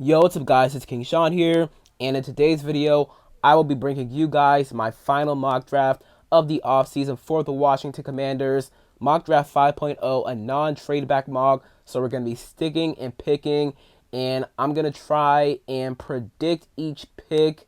Yo, what's up guys, it's King Sean here, and in today's video, I will be bringing you guys my final mock draft of the offseason for the Washington Commanders, mock draft 5.0, a non-trade back mock, so we're going to be sticking and picking, and I'm going to try and predict each pick,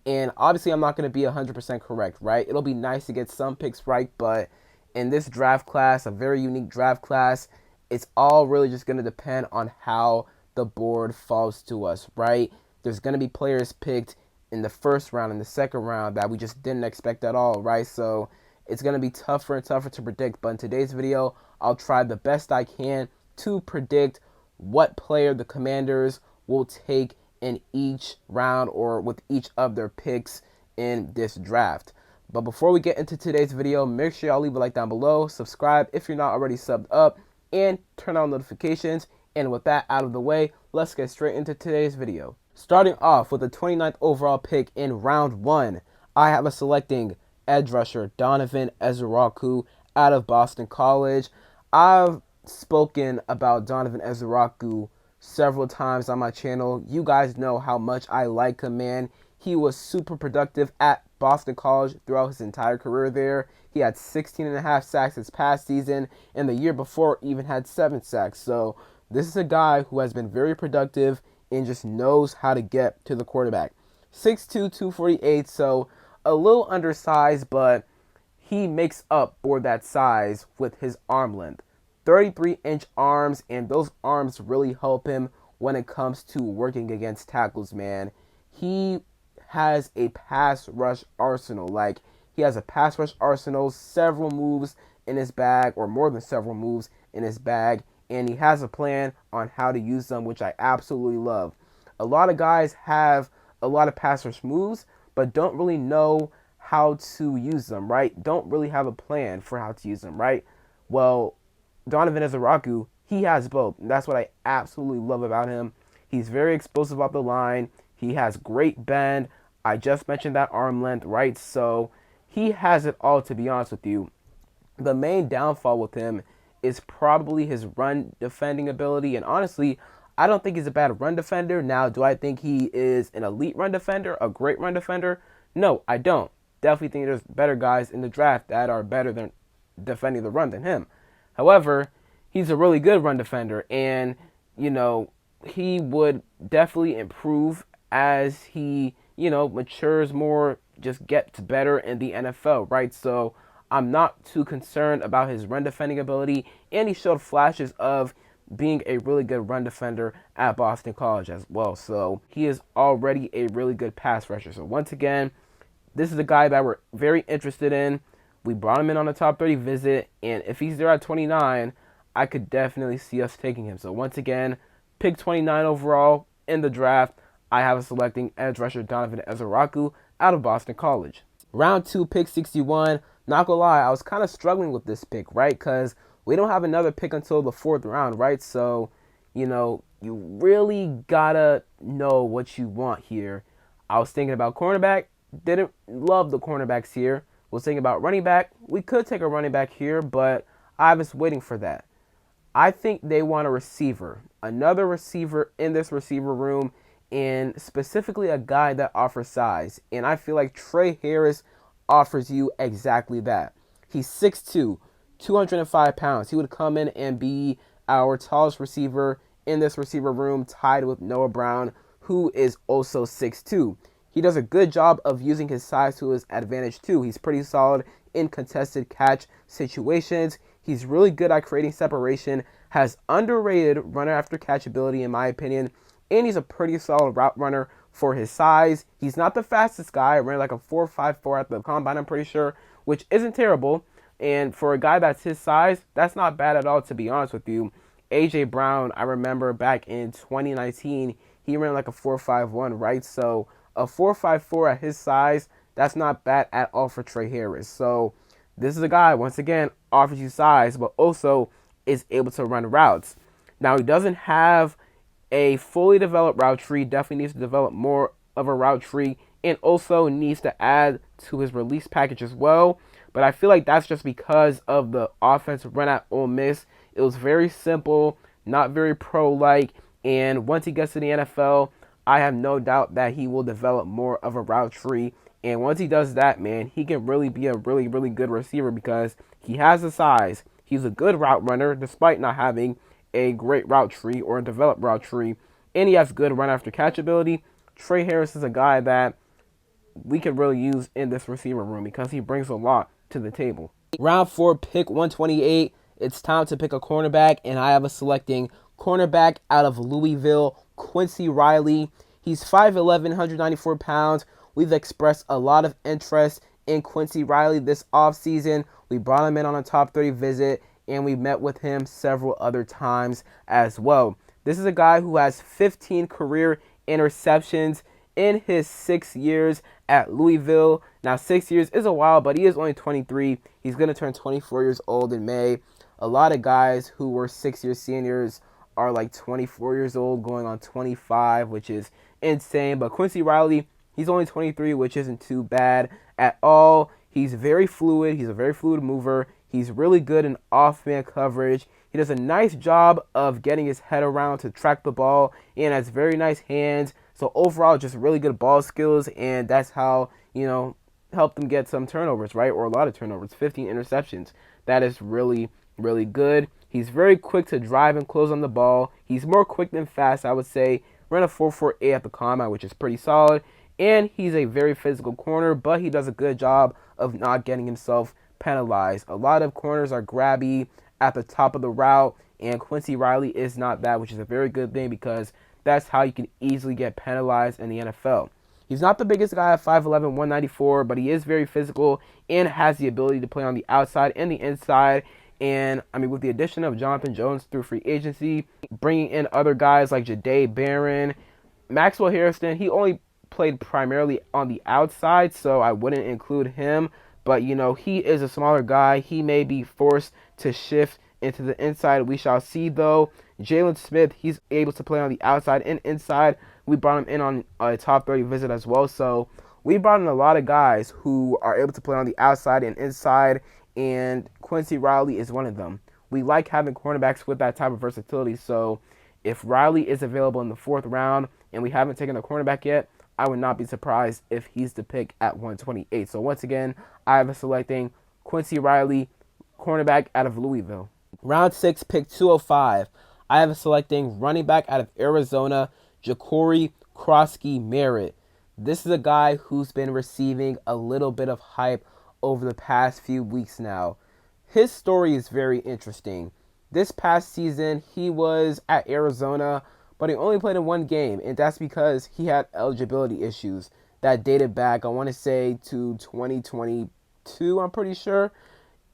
and obviously I'm not going to be 100% correct, right? It'll be nice to get some picks right, but in this draft class, a very unique draft class, it's all really just going to depend on how the board falls to us, right? There's going to be players picked in the first round and the second round that we just didn't expect at all, right? So it's going to be tougher and tougher to predict. But in today's video, I'll try the best I can to predict what player the Commanders will take in each round or with each of their picks in this draft. But before we get into today's video, make sure y'all leave a like down below, subscribe if you're not already subbed up, and turn on notifications. And with that out of the way, let's get straight into today's video. Starting off with the 29th overall pick in round 1, I have a selecting edge rusher Donovan Ezirike out of Boston College. I've spoken about Donovan Ezirike several times on my channel. You guys know how much I like him, man. He was super productive at Boston College throughout his entire career there. He had 16.5 sacks this past season, and the year before even had 7 sacks. So this is a guy who has been very productive and just knows how to get to the quarterback. 6'2", 248, so a little undersized, but he makes up for that size with his arm length. 33-inch arms, and those arms really help him when it comes to working against tackles, man. He has a pass rush arsenal. He has a pass rush arsenal, several moves in his bag, or more than several moves in his bag, and he has a plan on how to use them, which I absolutely love. A lot of guys have a lot of pass rush moves, but don't really know how to use them, right? Don't really have a plan for how to use them, right? Well, Donovan Ezirike, he has both. And that's what I absolutely love about him. He's very explosive off the line. He has great bend. I just mentioned that arm length, right? So he has it all, to be honest with you. The main downfall with him is probably his run defending ability. And honestly, I don't think he's a bad run defender. Now, do I think he is an elite run defender, a great run defender? No, I don't. Definitely think there's better guys in the draft that are better than defending the run than him. However, he's a really good run defender, and, he would definitely improve as he, matures more, just gets better in the NFL, right? So I'm not too concerned about his run defending ability, and he showed flashes of being a really good run defender at Boston College as well. So he is already a really good pass rusher. So once again, this is a guy that we're very interested in. We brought him in on a top 30 visit, and if he's there at 29, I could definitely see us taking him. So once again, pick 29 overall in the draft, I have a selecting edge rusher Donovan Ezirike out of Boston College. Round 2, pick 61. Not gonna lie, I was kind of struggling with this pick, right? Because we don't have another pick until the 4th round, right? So, you really gotta know what you want here. I was thinking about cornerback. Didn't love the cornerbacks here. Was thinking about running back. We could take a running back here, but I was waiting for that. I think they want a receiver. Another receiver in this receiver room, and specifically a guy that offers size. And I feel like Tre Harris offers you exactly that. He's 6'2", 205 pounds. He would come in and be our tallest receiver in this receiver room, tied with Noah Brown, who is also 6'2". He does a good job of using his size to his advantage too. He's pretty solid in contested catch situations. He's really good at creating separation, has underrated runner after catch ability in my opinion, and he's a pretty solid route runner for his size. He's not the fastest guy. I ran like a 4.54 at the combine, I'm pretty sure, which isn't terrible. And for a guy that's his size, that's not bad at all, to be honest with you. A.J. Brown, I remember back in 2019, he ran like a 4.51, right? So a 4.54 at his size, that's not bad at all for Tre Harris. So this is a guy, once again, offers you size, but also is able to run routes. Now, he doesn't have a fully developed route tree. Definitely needs to develop more of a route tree, and also needs to add to his release package as well. But I feel like that's just because of the offense run at Ole Miss. It was very simple, not very pro-like, And once he gets to the NFL, I have no doubt that he will develop more of a route tree. And once he does that, man, he can really be a really, really good receiver because he has the size. He's a good route runner despite not having a great route tree or a developed route tree. And he has good run after catch ability. Tre Harris is a guy that we could really use in this receiver room because he brings a lot to the table. Round 4, pick 128. It's time to pick a cornerback, and I have a selecting cornerback out of Louisville, Quincy Riley. He's 5'11", 194 pounds. We've expressed a lot of interest in Quincy Riley this offseason. We brought him in on a top 30 visit, and we met with him several other times as well. This is a guy who has 15 career interceptions in his 6 years at Louisville. Now, 6 years is a while, but he is only 23. He's going to turn 24 years old in May. A lot of guys who were 6-year seniors are like 24 years old, going on 25, which is insane. But Quincy Riley, he's only 23, which isn't too bad at all. He's very fluid. He's a very fluid mover. He's really good in off-man coverage. He does a nice job of getting his head around to track the ball and has very nice hands. So overall, just really good ball skills, and that's how, help them get some turnovers, right? Or a lot of turnovers, 15 interceptions. That is really, really good. He's very quick to drive and close on the ball. He's more quick than fast, I would say. Ran a 4.48 at the combine, which is pretty solid. And he's a very physical corner, but he does a good job of not getting himself penalized. A lot of corners are grabby at the top of the route, and Quincy Riley is not that, which is a very good thing because that's how you can easily get penalized in the NFL. He's not the biggest guy at 5'11", 194, but he is very physical and has the ability to play on the outside and the inside. And, with the addition of Jonathan Jones through free agency, bringing in other guys like Jahdae Barron, Maxwell Harrison, he only played primarily on the outside, so I wouldn't include him. But, he is a smaller guy. He may be forced to shift into the inside. We shall see, though. Jalen Smith, he's able to play on the outside and inside. We brought him in on a top 30 visit as well. So we brought in a lot of guys who are able to play on the outside and inside, and Quincy Riley is one of them. We like having cornerbacks with that type of versatility. So if Riley is available in the 4th round and we haven't taken a cornerback yet, I would not be surprised if he's the pick at 128. So once again, I have a selecting Quincy Riley, cornerback out of Louisville. Round 6, pick 205. I have a selecting running back out of Arizona, Jakori Merritt. This is a guy who's been receiving a little bit of hype over the past few weeks now. His story is very interesting. This past season, he was at Arizona, but he only played in one game, and that's because he had eligibility issues that dated back, I want to say, to 2022, I'm pretty sure.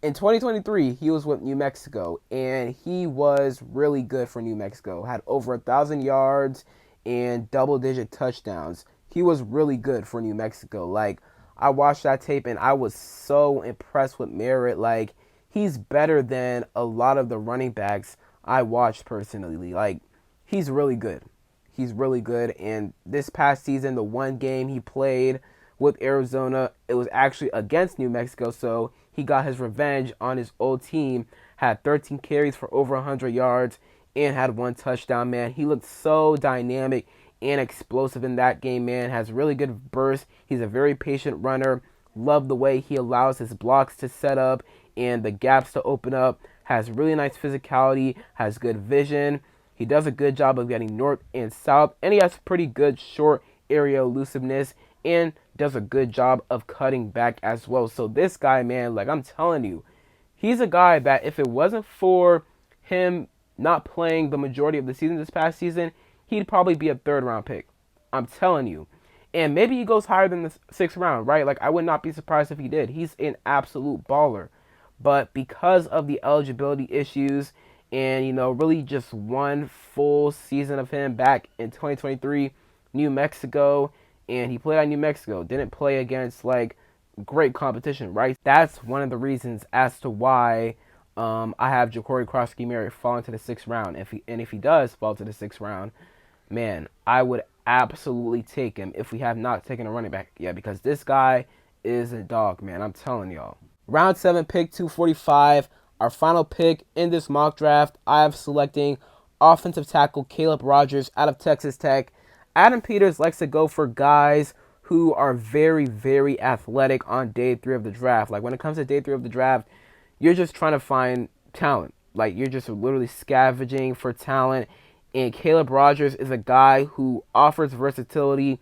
In 2023, he was with New Mexico, and he was really good for New Mexico. Had over 1,000 yards and double-digit touchdowns. He was really good for New Mexico. Like, I watched that tape, and I was so impressed with Merritt. Like, he's better than a lot of the running backs I watched personally. Like, he's really good. He's really good, and this past season, the one game he played with Arizona, it was actually against New Mexico, so he got his revenge on his old team, had 13 carries for over 100 yards, and had 1 touchdown, man. He looked so dynamic and explosive in that game, man. Has really good burst. He's a very patient runner. Love the way he allows his blocks to set up and the gaps to open up. Has really nice physicality, has good vision. He does a good job of getting north and south, and he has pretty good short area elusiveness and does a good job of cutting back as well. So this guy, man, like I'm telling you, he's a guy that if it wasn't for him not playing the majority of the season this past season, he'd probably be a 3rd round pick. I'm telling you. And maybe he goes higher than the 6th round, right? Like, I would not be surprised if he did. He's an absolute baller. But because of the eligibility issues and, really just one full season of him back in 2023, New Mexico, and he played at New Mexico, didn't play against, like, great competition, right? That's one of the reasons as to why I have Jakori Merritt fall into the 6th round. If he does fall to the 6th round, man, I would absolutely take him if we have not taken a running back yet, because this guy is a dog, man. I'm telling y'all. Round 7, pick 245. Our final pick in this mock draft, I have selecting offensive tackle Caleb Rogers out of Texas Tech. Adam Peters likes to go for guys who are very, very athletic on day 3 of the draft. Like when it comes to day 3 of the draft, you're just trying to find talent. Like you're just literally scavenging for talent. And Caleb Rogers is a guy who offers versatility.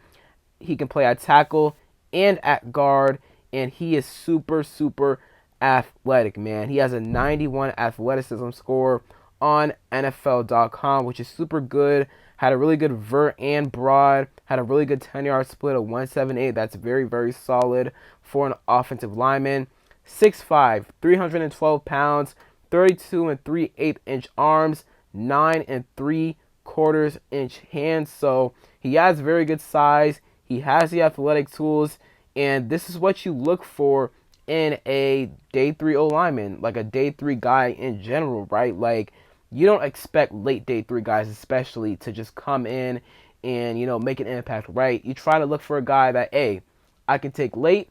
He can play at tackle and at guard, and he is super, super athletic, man. He has a 91 athleticism score on NFL.com, which is super good. Had a really good vert and broad. Had a really good 10-yard split of 178. That's very, very solid for an offensive lineman. 6'5", 312 pounds, 32 and 3/8 inch arms, 9 and 3/4 inch hands. So he has very good size. He has the athletic tools, and this is what you look for in a day 3 O lineman, like a day 3 guy in general, right? Like you don't expect late day 3 guys, especially, to just come in and make an impact, right? You try to look for a guy that, hey, I can take late,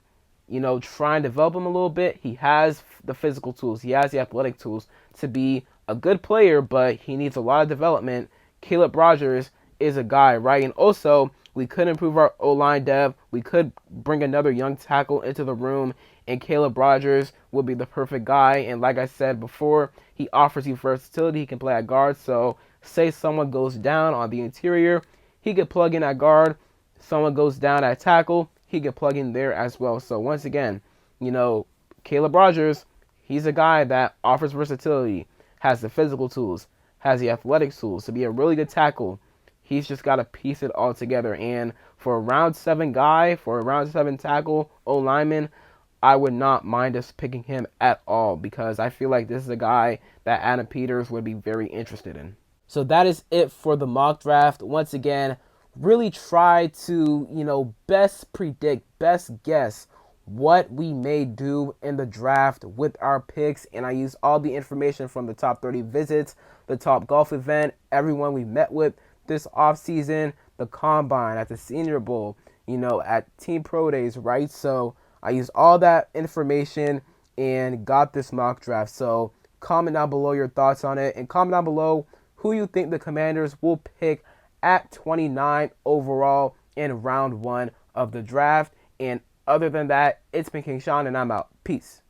try and develop him a little bit. He has the physical tools, he has the athletic tools to be a good player, but he needs a lot of development. Caleb Rogers is a guy, right? And also, we could improve our O-line depth. We could bring another young tackle into the room, and Caleb Rogers would be the perfect guy. And like I said before, he offers you versatility. He can play at guard. So say someone goes down on the interior, he could plug in at guard. Someone goes down at tackle, he could plug in there as well. So once again, Caleb Rogers, he's a guy that offers versatility, has the physical tools, has the athletic tools to be a really good tackle. He's just got to piece it all together. And for a round 7 guy, for a round 7 tackle, O-lineman, I would not mind us picking him at all, because I feel like this is a guy that Adam Peters would be very interested in. So that is it for the mock draft. Once again, really try to, best predict, best guess what we may do in the draft with our picks. And I use all the information from the top 30 visits, the top golf event, everyone we met with this offseason, the combine, at the Senior Bowl, at Team Pro Days, right? So I used all that information and got this mock draft. So comment down below your thoughts on it, and comment down below who you think the Commanders will pick at 29 overall in round 1 of the draft. And other than that, it's been King Sean, and I'm out. Peace.